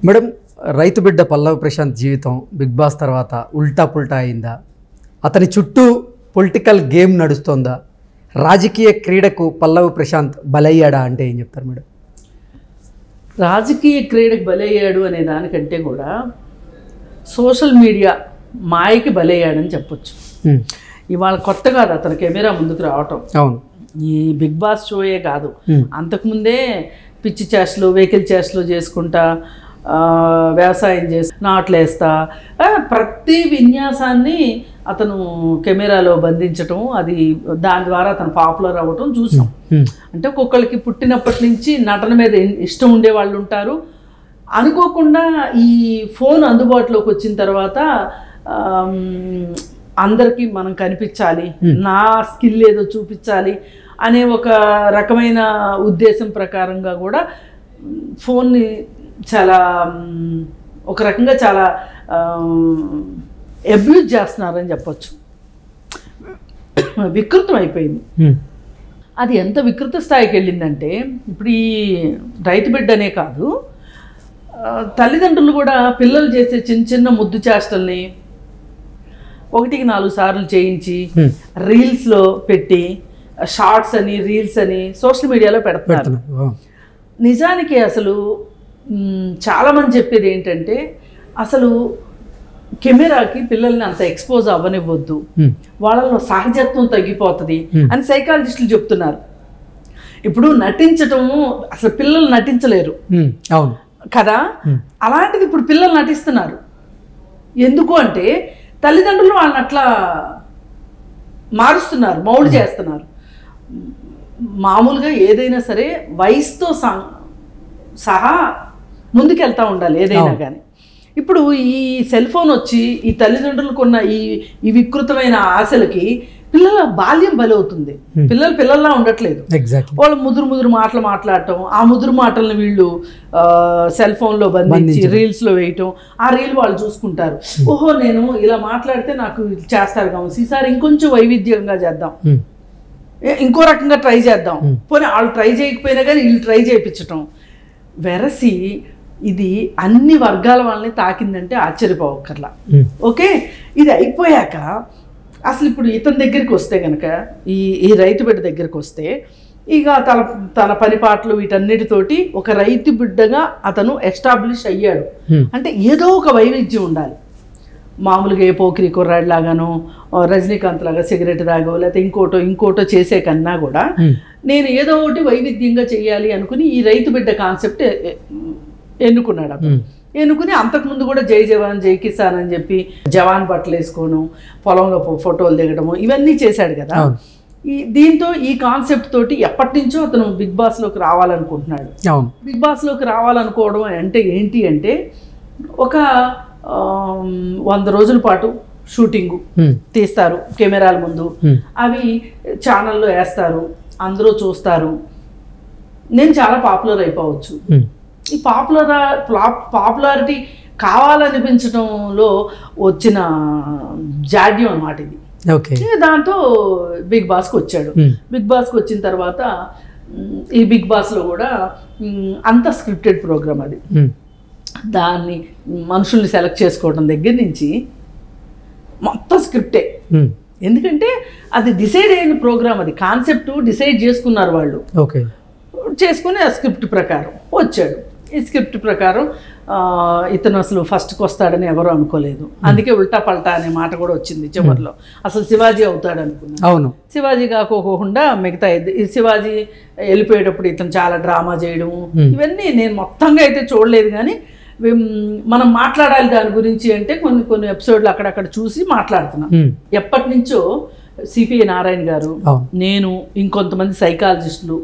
Madam, రైతు బిడ్డ పల్లవి ప్రశాంత్ జీవితం బిగ్ బాస్ తర్వాత ఉల్టా పుల్టా అయిందా? అతని చుట్టూ పొలిటికల్ గేమ్ నడుస్తోందా? రాజకీయ క్రీడకు పల్లవి ప్రశాంత్ బలయ్యాడా అంటే ఏం చెప్తారు మేడం? రాజకీయ క్రీడకు బలయ్యాడు అనే దానికంటే కూడా సోషల్ మీడియా మాయకి బలయ్యాడని చెప్పొచ్చు. ఇవాళ కొత్త కాదు అతను కెమెరా ముందుకు రావటం. అవును, ఈ బిగ్ బాస్ షోయే కాదు, అంతకుముందే పిచ్చి చేష్టలు వెహికల్ చేష్టలు చేసుకుంటా, వ్యవసాయం చేసి నాట్లేస్తా, ప్రతి విన్యాసాన్ని అతను కెమెరాలో బంధించటం, అది దాని ద్వారా అతను పాపులర్ అవ్వటం చూసాం. అంటే ఒక్కొక్కరికి పుట్టినప్పటి నుంచి నటన మీద ఇష్టం ఉండే వాళ్ళు ఉంటారు. అనుకోకుండా ఈ ఫోన్ అందుబాటులోకి వచ్చిన తర్వాత అందరికీ మనం కనిపించాలి, నా స్కిల్ ఏదో చూపించాలి అనే ఒక రకమైన ఉద్దేశం ప్రకారంగా కూడా ఫోన్ని చాలా ఒక రకంగా చాలా అబ్యూజ్ చేస్తున్నారని చెప్పొచ్చు. వికృతం అయిపోయింది. అది ఎంత వికృత స్థాయికి వెళ్ళిందంటే ఇప్పుడు ఈ రైతు బిడ్డనే కాదు, తల్లిదండ్రులు కూడా పిల్లలు చేసే చిన్న చిన్న ముద్దు చేష్టల్ని 1-4 సార్లు చేయించి రీల్స్లో పెట్టి, షార్ట్స్ అని రీల్స్ అని సోషల్ మీడియాలో పెడుతున్నారు. నిజానికి అసలు చాలామంది చెప్పేది ఏంటంటే అసలు కెమెరాకి పిల్లల్ని అంత ఎక్స్పోజ్ అవ్వనివ్వద్దు, వాళ్ళలో సహజత్వం తగ్గిపోతుంది అని సైకాలజిస్టులు చెప్తున్నారు. ఇప్పుడు నటించటము అసలు పిల్లలు నటించలేరు కదా, అలాంటిది ఇప్పుడు పిల్లలు నటిస్తున్నారు. ఎందుకు అంటే తల్లిదండ్రులు వాళ్ళని అట్లా మారుస్తున్నారు, మౌల్డ్ చేస్తున్నారు. మామూలుగా ఏదైనా సరే వయసుతో సహా ముందుకెళ్తూ ఉండాలి ఏదైనా కానీ. ఇప్పుడు ఈ సెల్ ఫోన్ వచ్చి ఈ తల్లిదండ్రులకు ఉన్న ఈ వికృతమైన ఆశలకి పిల్లల బాల్యం బలవుతుంది. పిల్లలు పిల్లల్లా ఉండట్లేదు. వాళ్ళు ముదురు మాటలు మాట్లాడటం, ఆ ముదురు మాటలను వీళ్ళు సెల్ ఫోన్లో బంధించి రీల్స్లో వేయటం, ఆ రీల్ వాళ్ళు చూసుకుంటారు. ఓహో, నేను ఇలా మాట్లాడితే నాకు చేస్తారు కావచ్చు, ఈసారి ఇంకొంచెం వైవిధ్యంగా చేద్దాం, ఇంకో రకంగా ట్రై చేద్దాం, పోనీ వాళ్ళు ట్రై చేయకపోయినా కానీ వీళ్ళు ట్రై చేయించటం. వెరసి ఇది అన్ని వర్గాల వాళ్ళని తాకిందంటే ఆశ్చర్యపోవక్కర్లా. ఓకే, ఇది అయిపోయాక అసలు ఇప్పుడు ఇతని దగ్గరికి వస్తే కనుక, ఈ రైతు బిడ్డ దగ్గరికి వస్తే ఇక తన పనిపాట్లు వీటన్నిటితోటి ఒక రైతు బిడ్డగా అతను ఎస్టాబ్లిష్ అయ్యాడు. అంటే ఏదో ఒక వైవిధ్యం ఉండాలి. మామూలుగా ఏ పోకిరి కుర్రాడిలాగానో రజనీకాంత్ లాగా సిగరెట్ తాగో లేకపోతే ఇంకోటో చేసే కన్నా కూడా నేను ఏదో ఒకటి వైవిధ్యంగా చేయాలి అనుకుని ఈ రైతు బిడ్డ కాన్సెప్ట్ ఎన్నుకున్నాడు. అతను ఎన్నుకుని అంతకుముందు కూడా జై జవాన్ జై కిసాన్ అని చెప్పి జవాన్ బట్టలు వేసుకోను, పొలంలో ఫోటోలు దిగడము, ఇవన్నీ చేశాడు కదా. దీంతో ఈ కాన్సెప్ట్ తోటి ఎప్పటి నుంచో అతను బిగ్ బాస్లోకి రావాలనుకుంటున్నాడు. బిగ్ బాస్లోకి రావాలనుకోవడం అంటే ఏంటి అంటే ఒక 100 రోజుల పాటు షూటింగు తీస్తారు కెమెరాల ముందు, అవి ఛానల్లో వేస్తారు, అందరూ చూస్తారు, నేను చాలా పాపులర్ అయిపోవచ్చు. ఈ పాపులారిటీ కావాలనిపించడంలో వచ్చిన జాడ్యం అన్నమాట ఇది. దాంతో బిగ్ బాస్కి వచ్చాడు. బిగ్ బాస్కి వచ్చిన తర్వాత ఈ బిగ్ బాస్లో కూడా అంత స్క్రిప్టెడ్ ప్రోగ్రామ్ అది. దాన్ని మనుషుల్ని సెలెక్ట్ చేసుకోవడం దగ్గర నుంచి మొత్తం స్క్రిప్టే. ఎందుకంటే అది డిసైడ్ అయిన ప్రోగ్రామ్, అది కాన్సెప్ట్ డిసైడ్ చేసుకున్నారు వాళ్ళు. చేసుకుని ఆ స్క్రిప్ట్ ప్రకారం వచ్చాడు. ఈ స్క్రిప్ట్ ప్రకారం ఇతను అసలు ఫస్ట్కి వస్తాడని ఎవరు అనుకోలేదు. అందుకే ఉల్టా పల్టా అనే మాట కూడా వచ్చింది చివరిలో. అసలు శివాజీ అవుతాడు అనుకున్నాను. అవును, శివాజీ కాకోకుండా మిగతా శివాజీ వెళ్ళిపోయేటప్పుడు ఇతను చాలా డ్రామా చేయడం, ఇవన్నీ నేను మొత్తంగా అయితే చూడలేదు. కానీ మనం మాట్లాడాలి దాని గురించి అంటే కొన్ని ఎపిసోడ్లు అక్కడక్కడ చూసి మాట్లాడుతున్నాం. ఎప్పటి నుంచో సిపిఐ నారాయణ గారు, నేను, ఇంకొంతమంది సైకాలజిస్టులు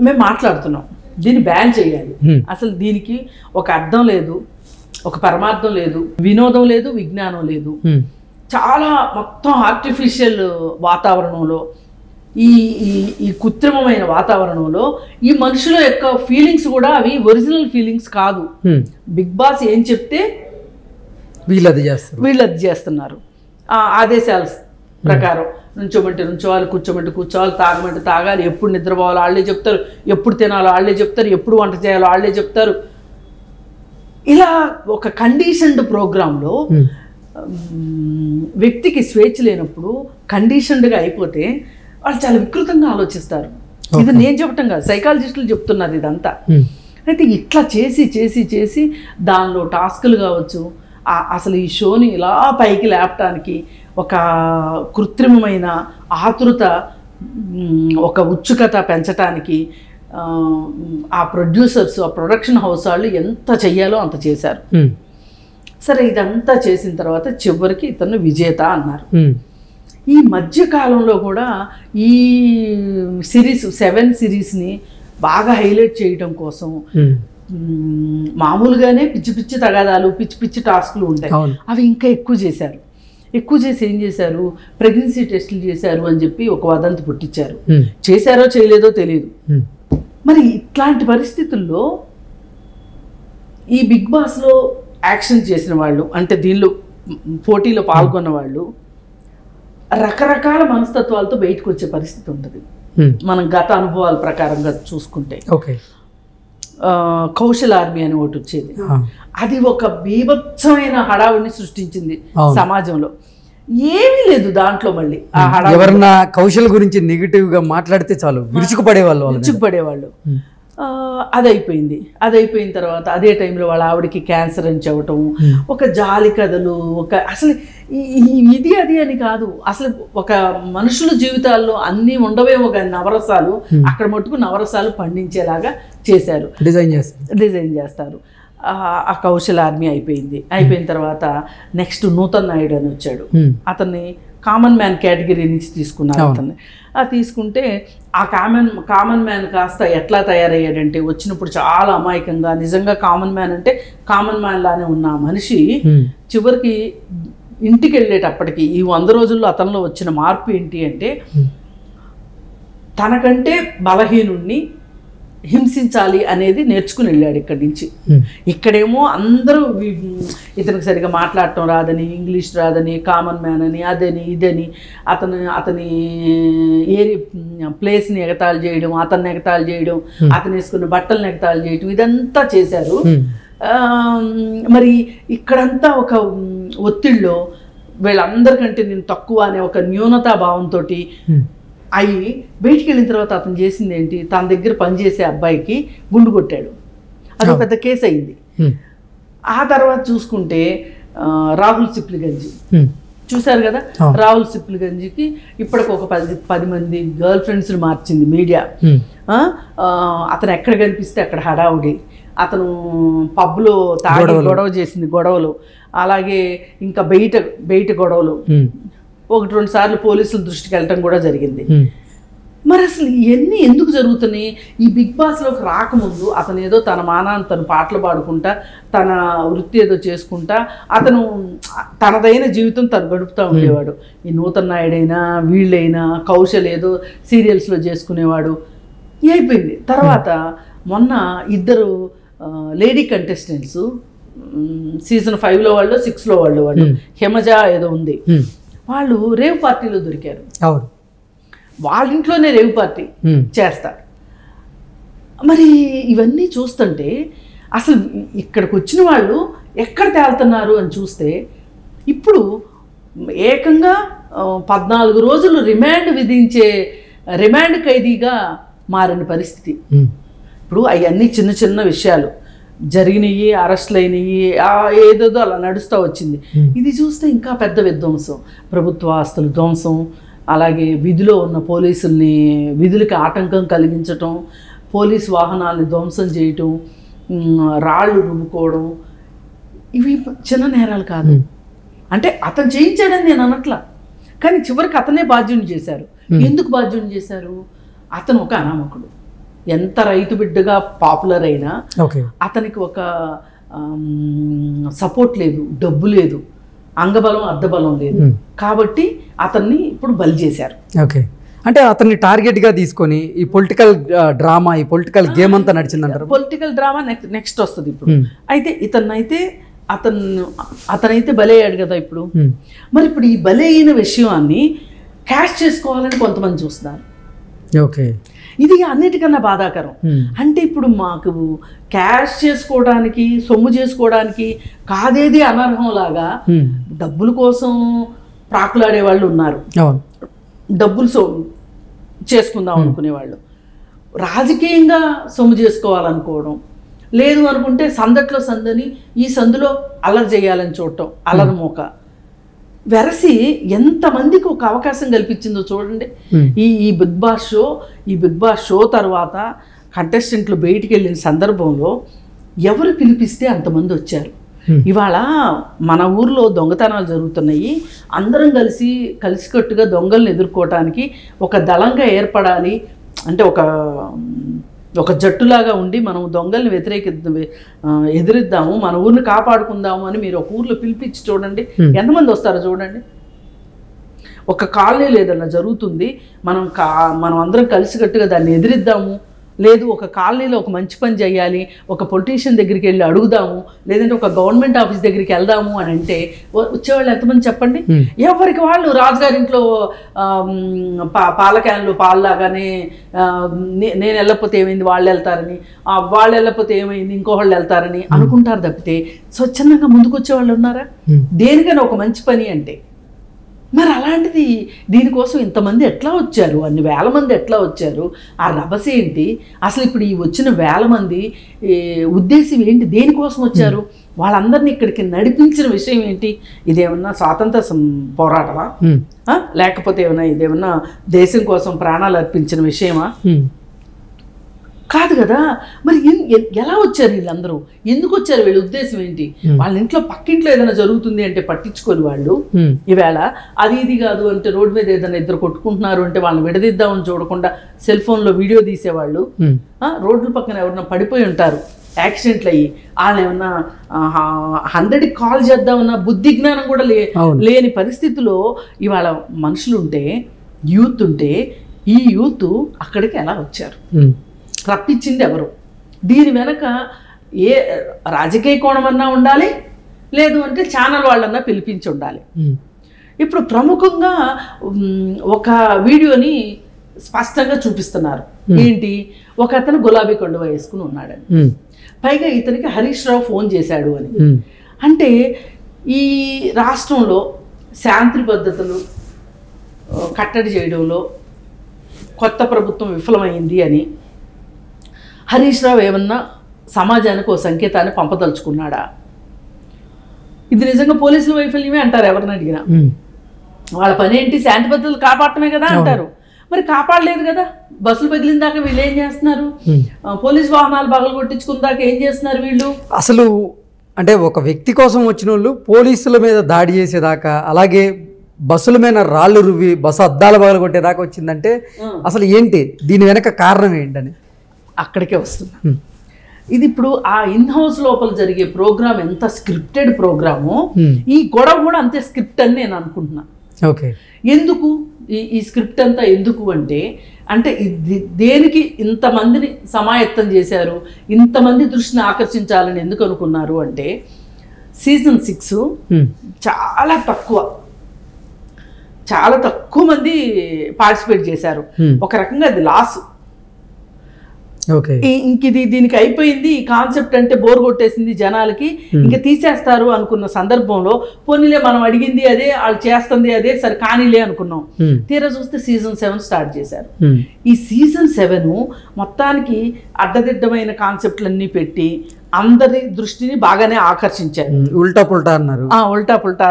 మేము మాట్లాడుతున్నాం, దీన్ని బ్యాన్ చేయాలి. అసలు దీనికి ఒక అర్థం లేదు, ఒక పరమార్థం లేదు, వినోదం లేదు, విజ్ఞానం లేదు. చాలా మొత్తం ఆర్టిఫిషియల్ వాతావరణంలో, ఈ కృత్రిమమైన వాతావరణంలో ఈ మనుషుల యొక్క ఫీలింగ్స్ కూడా అవి ఒరిజినల్ ఫీలింగ్స్ కాదు. బిగ్ బాస్ ఏం చెప్తే వీళ్ళది చేస్తున్నారు. ఆదేశాల ప్రకారం నుంచోమంటే నుంచోవాలి, కూర్చోమంటే కూర్చోవాలి, తాగమంటే తాగాలి, ఎప్పుడు నిద్రపోవాలో వాళ్ళే చెప్తారు, ఎప్పుడు తినాలో వాళ్ళే చెప్తారు, ఎప్పుడు వంట చేయాలో వాళ్ళే చెప్తారు. ఇలా ఒక కండిషన్డ్ ప్రోగ్రాంలో వ్యక్తికి స్వేచ్ఛ లేనప్పుడు కండిషన్డ్గా అయిపోతే వాళ్ళు చాలా వికృతంగా ఆలోచిస్తారు. ఇది నేను చెప్పటం కాదు, సైకాలజిస్టులు చెప్తున్నారు ఇదంతా. అయితే ఇట్లా చేసి చేసి చేసి దానిలో టాస్కులు కావచ్చు, అసలు ఈ షోని ఇలా పైకి లేపటానికి ఒక కృత్రిమమైన ఆతృత, ఒక ఉత్సుకత పెంచటానికి ఆ ప్రొడ్యూసర్స్, ఆ ప్రొడక్షన్ హౌస్ వాళ్ళు ఎంత చెయ్యాలో అంత చేశారు. సరే, ఇదంతా చేసిన తర్వాత చివరికి ఇతను విజేత అన్నారు. ఈ మధ్యకాలంలో కూడా ఈ సిరీస్ 7 సిరీస్ని బాగా హైలైట్ చేయడం కోసం మామూలుగానే పిచ్చి పిచ్చి తగాదాలు, పిచ్చి పిచ్చి టాస్క్లు ఉంటాయి, అవి ఇంకా ఎక్కువ చేశారు. ఎక్కువ చేసి ఏం చేశారు, ప్రెగ్నెన్సీ టెస్టులు చేశారు అని చెప్పి ఒక వదంతి పుట్టించారు. చేశారో చేయలేదో తెలియదు. మరి ఇట్లాంటి పరిస్థితుల్లో ఈ బిగ్ బాస్లో యాక్షన్ చేసిన వాళ్ళు, అంటే దీనిలో పోటీలో పాల్గొన్న వాళ్ళు రకరకాల మనస్తత్వాలతో బయటకు వచ్చే పరిస్థితి ఉంటుంది. మనం గత అనుభవాల ప్రకారంగా చూసుకుంటే కౌశల్ ఆర్మీ అని ఒకటి వచ్చేది. అది ఒక బీభత్సమైన హడావుడిని సృష్టించింది సమాజంలో. ఏమీ లేదు దాంట్లో. మళ్ళీ ఎవరన్నా కౌశల్ గురించి నెగిటివ్ గా మాట్లాడితే చాలు విరుచుకుపడేవాళ్ళు. అది అయిపోయిన తర్వాత అదే టైంలో వాళ్ళ ఆవిడకి క్యాన్సర్ అని చెప్పటం, ఒక జాలి కథలు, ఒక అసలు ఇది అది అని కాదు, అసలు ఒక మనుషుల జీవితాల్లో అన్నీ ఉండవేమో కానీ నవరసాలు, అక్కడ మటుకు నవరసాలు పండించేలాగా చేశారు, డిజైన్ చేస్తారు. ఆ కౌశల్ ఆర్మీ అయిపోయిన తర్వాత నెక్స్ట్ నూతన్ నాయుడు అని వచ్చాడు. అతన్ని కామన్ మ్యాన్ కేటగిరీ నుంచి తీసుకున్నారు. అతన్ని తీసుకుంటే ఆ కామన్ మ్యాన్ కాస్త ఎట్లా తయారయ్యాడంటే, వచ్చినప్పుడు చాలా అమాయకంగా, నిజంగా కామన్ మ్యాన్ అంటే కామన్ మ్యాన్ లానే ఉన్న మనిషి చివరికి ఇంటికి వెళ్ళేటప్పటికి ఈ 100 రోజుల్లో అతనిలో వచ్చిన మార్పు ఏంటి అంటే, తనకంటే బలహీనుణ్ణి హింసించాలి అనేది నేర్చుకుని వెళ్ళాడు ఇక్కడి నుంచి. ఇక్కడేమో అందరూ ఇతనికి సరిగా మాట్లాడటం రాదని, ఇంగ్లీష్ రాదని, కామన్ మ్యాన్ అని, అదని ఇదని అతని ప్లేస్ని ఎగతాళి చేయడం, అతన్ని ఎగతాళి చేయడం, అతను వేసుకున్న బట్టలను ఎగతాళి చేయడం, ఇదంతా చేశారు. మరి ఇక్కడంతా ఒక ఒత్తిడిలో వీళ్ళందరికంటే నేను తక్కువ అనే ఒక న్యూనతా భావంతో అయ్యి బయటికి వెళ్ళిన తర్వాత అతను చేసింది ఏంటి, తన దగ్గర పనిచేసే అబ్బాయికి గుండు కొట్టాడు. అది పెద్ద కేసు అయింది. ఆ తర్వాత చూసుకుంటే రాహుల్ సిప్లిగంజి చూశారు కదా, రాహుల్ సిప్లిగంజికి ఇప్పటికి ఒక 10 మంది గర్ల్ ఫ్రెండ్స్ని మార్చింది మీడియా. అతను ఎక్కడ కనిపిస్తే అక్కడ హడావుడి, అతను పబ్లో తాగి గొడవ చేసింది గొడవలు, అలాగే ఇంకా బయట గొడవలు, 1-2 సార్లు పోలీసుల దృష్టికి వెళ్ళటం కూడా జరిగింది. మరి అసలు ఇవన్నీ ఎందుకు జరుగుతున్నాయి? ఈ బిగ్ బాస్లోకి రాకముందు అతను ఏదో తన మానాన్ని తను పాటలు పాడుకుంటా, తన వృత్తి ఏదో చేసుకుంటా, అతను తనదైన జీవితం తను గడుపుతూ ఉండేవాడు. ఈ నూతన్ నాయుడైనా వీళ్ళైనా కౌశల్ ఏదో సీరియల్స్లో చేసుకునేవాడు. అయిపోయింది. తర్వాత మొన్న 2 లేడీ కంటెస్టెంట్స్ సీజన్ 5లో వాళ్ళు, 6లో వాళ్ళు హిమజ ఏదో ఉంది, వాళ్ళు రేవ్ పార్టీలో దొరికారు. వాళ్ళ ఇంట్లోనే రేవ్ పార్టీ చేస్తారు. మరి ఇవన్నీ చూస్తుంటే అసలు ఇక్కడికి వచ్చిన వాళ్ళు ఎక్కడ తేలుతున్నారు అని చూస్తే, ఇప్పుడు ఏకంగా 14 రోజులు రిమాండ్ విధించే రిమాండ్ ఖైదీగా మారిన పరిస్థితి. ఇప్పుడు అవన్నీ చిన్న చిన్న విషయాలు జరిగినాయి, అరెస్టులు అయినాయి, ఏదేదో అలా నడుస్తూ వచ్చింది. ఇది చూస్తే ఇంకా పెద్ద విధ్వంసం, ప్రభుత్వ ఆస్తుల ధ్వంసం, అలాగే విధిలో ఉన్న పోలీసుల్ని విధులకి ఆటంకం కలిగించటం, పోలీసు వాహనాలని ధ్వంసం చేయటం, రాళ్ళు రుమ్ముకోవడం, ఇవి చిన్న నేరాలు కాదు. అంటే అతను చేయించాడని నేను అనట్లా, కానీ చివరికి అతనే బాధ్యుని చేశారు. ఎందుకు బాధ్యుని చేశారు? అతను ఒక అనామకుడు. ఎంత రైతు బిడ్డగా పాపులర్ అయినా అతనికి ఒక సపోర్ట్ లేదు, డబ్బు లేదు, అంగబలం అర్ధబలం లేదు. కాబట్టి అతన్ని ఇప్పుడు బలి చేశారు. ఓకే, అంటే అతన్ని టార్గెట్గా తీసుకొని ఈ పొలిటికల్ డ్రామా, ఈ పొలిటికల్ గేమ్ అంతా నడిచిందంటారు. పొలిటికల్ డ్రామా నెక్స్ట్ వస్తుంది ఇప్పుడు. అయితే అతనైతే బలి అయ్యాడు కదా ఇప్పుడు. మరి ఇప్పుడు ఈ బలి అయిన విషయాన్ని క్యాష్ చేసుకోవాలని కొంతమంది చూస్తున్నారు. ఓకే, ఇది అన్నిటికన్నా బాధాకరం. అంటే ఇప్పుడు మాకు క్యాష్ చేసుకోవడానికి, సొమ్ము చేసుకోవడానికి కాదేది అనర్హంలాగా డబ్బుల కోసం ప్రాకులాడే వాళ్ళు ఉన్నారు, డబ్బులు చేసుకుందాం అనుకునేవాళ్ళు, రాజకీయంగా సొమ్ము చేసుకోవాలనుకోవడం, లేదు అనుకుంటే సందట్లో సందని ఈ సందులో అల్లరి చేయాలని చూడటం, అల్లరి మోక వెరసి ఎంతమందికి ఒక అవకాశం కల్పించిందో చూడండి. ఈ బిగ్ బాస్ షో తర్వాత కంటెస్టెంట్లు బయటికి వెళ్ళిన సందర్భంలో ఎవరు పిలిపిస్తే అంతమంది వచ్చారు. ఇవాళ మన ఊర్లో దొంగతనాలు జరుగుతున్నాయి, అందరం కలిసికట్టుగా దొంగలను ఎదుర్కోవటానికి ఒక దళంగా ఏర్పడాలి అంటే ఒక జట్టులాగా ఉండి మనం దొంగల్ని ఎదిరిద్దాము, మన ఊరిని కాపాడుకుందాము అని మీరు ఒక ఊర్లో పిలిపించి చూడండి, ఎంతమంది వస్తారో చూడండి. ఒక కాలనీలో ఏదన్నా జరుగుతుంది, మనం అందరం కలిసికట్టుగా దాన్ని ఎదిరిద్దాము, లేదు ఒక కాలనీలో ఒక మంచి పని చేయాలి, ఒక పొలిటీషియన్ దగ్గరికి వెళ్ళి అడుగుదాము, లేదంటే ఒక గవర్నమెంట్ ఆఫీస్ దగ్గరికి వెళ్దాము అని అంటే వచ్చేవాళ్ళు ఎంతమంది చెప్పండి? ఎవరికి వాళ్ళు రాజుగారింట్లో పాల క్యాన్లు పాల్లాగానే నేను వెళ్ళకపోతే ఏమైంది, వాళ్ళు వెళ్తారని, వాళ్ళు వెళ్ళకపోతే ఏమైంది, ఇంకోళ్ళు వెళ్తారని అనుకుంటారు తప్పితే స్వచ్ఛందంగా ముందుకు వచ్చేవాళ్ళు ఉన్నారా? దేనికైనా ఒక మంచి పని అంటే. మరి అలాంటిది దీనికోసం ఇంతమంది ఎట్లా వచ్చారు, అన్ని వేల మంది ఎట్లా వచ్చారు, ఆ రభస ఏంటి అసలు? ఇప్పుడు ఈ వచ్చిన వేల మంది ఉద్దేశం ఏంటి, దేనికోసం వచ్చారు, వాళ్ళందరినీ ఇక్కడికి నడిపించిన విషయం ఏంటి? ఇదేమన్నా స్వాతంత్ర పోరాటమా, లేకపోతే ఇదేమన్నా దేశం కోసం ప్రాణాలు అర్పించిన విషయమా? కాదు కదా. మరి ఎలా వచ్చారు వీళ్ళందరూ, ఎందుకు వచ్చారు, వీళ్ళ ఉద్దేశం ఏంటి? వాళ్ళ ఇంట్లో పక్కింట్లో ఏదైనా జరుగుతుంది అంటే పట్టించుకొని వాళ్ళు ఈవేళ అది ఇది కాదు అంటే రోడ్డు మీద ఏదైనా ఇద్దరు కొట్టుకుంటున్నారు అంటే వాళ్ళని విడదీద్దామని చూడకుండా సెల్ ఫోన్లో వీడియో తీసేవాళ్ళు, రోడ్ల పక్కన ఎవరన్నా పడిపోయి ఉంటారు యాక్సిడెంట్లు అయ్యి, వాళ్ళని ఏమన్నా 100కి కాల్ చేద్దామన్నా బుద్ధి జ్ఞానం కూడా లేని పరిస్థితిలో ఇవాళ మనుషులు ఉంటే, యూత్ ఉంటే, ఈ యూత్ అక్కడికి ఎలా వచ్చారు, రప్పించింది ఎవరు? దీని వెనక ఏ రాజకీయ కోణమన్నా ఉండాలి, లేదు అంటే ఛానల్ వాళ్ళన్నా పిలిపించి ఉండాలి. ఇప్పుడు ప్రముఖంగా ఒక వీడియోని స్పష్టంగా చూపిస్తున్నారు. ఏంటి, ఒక అతను గులాబీ కండువా వేసుకుని ఉన్నాడని, పైగా ఇతనికి హరీష్ రావు ఫోన్ చేశాడు అని. అంటే ఈ రాష్ట్రంలో శాంతి భద్రతలు కట్టడి చేయడంలో కొత్త ప్రభుత్వం విఫలమైంది అని హరీష్ రావు ఏమన్నా సమాజానికి ఓ సంకేతాన్ని పంపదలుచుకున్నాడా? ఇది నిజంగా పోలీసుల వైఫల్యమే అంటారు ఎవరిని అడిగినా. వాళ్ళ పని ఏంటి, శాంతి భద్రతలు కాపాడటమే కదా అంటారు. మరి కాపాడలేదు కదా. బస్సులు పగిలిన దాకా వీళ్ళు ఏం చేస్తున్నారు, పోలీస్ వాహనాలు పగలు కొట్టించుకున్న దాకా ఏం చేస్తున్నారు వీళ్ళు? అసలు అంటే ఒక వ్యక్తి కోసం వచ్చిన వాళ్ళు పోలీసుల మీద దాడి చేసేదాకా, అలాగే బస్సుల మీద రాళ్ళు రువ్వి బస్సు అద్దాలు పగలు కొట్టేదాకా వచ్చిందంటే అసలు ఏంటి, దీని వెనక కారణం ఏంటని అక్కడికే వస్తున్నా. ఇది ఇప్పుడు ఆ ఇన్ హౌస్ లోపల జరిగే ప్రోగ్రామ్ ఎంత స్క్రిప్టెడ్ ప్రోగ్రామో, ఈ గొడవ కూడా అంతే స్క్రిప్ట్ అని నేను అనుకుంటున్నా. ఓకే, ఎందుకు ఈ స్క్రిప్ట్ అంతా ఎందుకు అంటే దేనికి ఇంతమందిని సమాయత్తం చేశారు, ఇంతమంది దృష్టిని ఆకర్షించాలని ఎందుకు అనుకున్నారు అంటే, సీజన్ 6 చాలా తక్కువ మంది పార్టిసిపేట్ చేశారు. ఒక రకంగా అది లాస్. ఇంక దీనికి అయిపోయింది, ఈ కాన్సెప్ట్ అంటే బోర్ కొట్టేసింది జనాలకి, ఇంకా తీసేస్తారు అనుకున్న సందర్భంలో పోనీలే మనం అడిగింది అదే, వాళ్ళు చేస్తుంది అదే, సరే కానీలే అనుకున్నాం. తీరా చూస్తే సీజన్ 7 స్టార్ట్ చేశారు. ఈ సీజన్ 7 మొత్తానికి అడ్డదిడ్డమైన కాన్సెప్ట్లన్నీ పెట్టి అందరి దృష్టిని బాగానే ఆకర్షించారు. ఉల్టా పుల్టా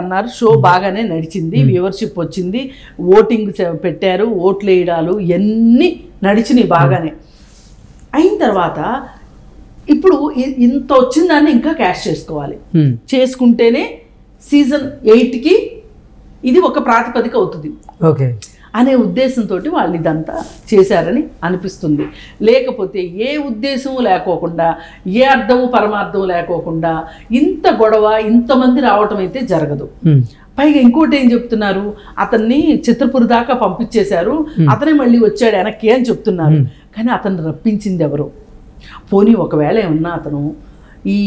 అన్నారు. షో బాగానే నడిచింది, వ్యూవర్షిప్ వచ్చింది, ఓటింగ్ పెట్టారు, ఓట్లు వేయడాలు ఇవన్నీ నడిచినాయి బాగానే. అయిన తర్వాత ఇప్పుడు ఇంత వచ్చిందాన్ని ఇంకా క్యాష్ చేసుకోవాలి, చేసుకుంటేనే సీజన్ 8కి ఇది ఒక ప్రాతిపదిక అవుతుంది అనే ఉద్దేశంతో వాళ్ళు ఇదంతా చేశారని అనిపిస్తుంది. లేకపోతే ఏ ఉద్దేశం లేకోకుండా, ఏ అర్థము పరమార్థం లేకోకుండా ఇంత గొడవ ఇంతమంది రావటం అయితే జరగదు. పైగా ఇంకోటి ఏం చెప్తున్నారు, అతన్ని చిత్రపురి దాకా పంపించేశారు, అతనే మళ్ళీ వచ్చాడు వెనక్కి అని చెప్తున్నారు. కానీ అతను రప్పించింది ఎవరు? పోనీ ఒకవేళ ఏమన్నా అతను ఈ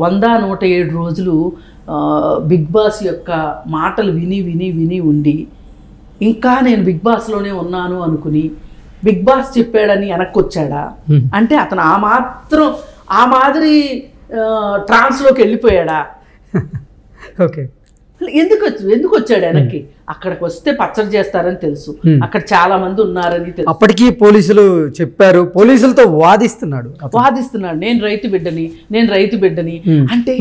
100-107 రోజులు బిగ్ బాస్ యొక్క మాటలు విని ఉండి ఇంకా నేను బిగ్ బాస్లోనే ఉన్నాను అనుకుని బిగ్ బాస్ చెప్పాడని వెనక్కి వచ్చాడా అంటే అతను ఆ మాదిరి ట్రాన్స్లోకి వెళ్ళిపోయాడా? ఓకే. ఎందుకు వచ్చాడు వెనక్కి? అక్కడికి వస్తే పచ్చడి చేస్తారని తెలుసు, అక్కడ చాలా మంది ఉన్నారని తెలుసు. అప్పటికీ పోలీసులు చెప్పారు, పోలీసులతో వాదిస్తున్నాడు. నేను రైతు బిడ్డని అంటే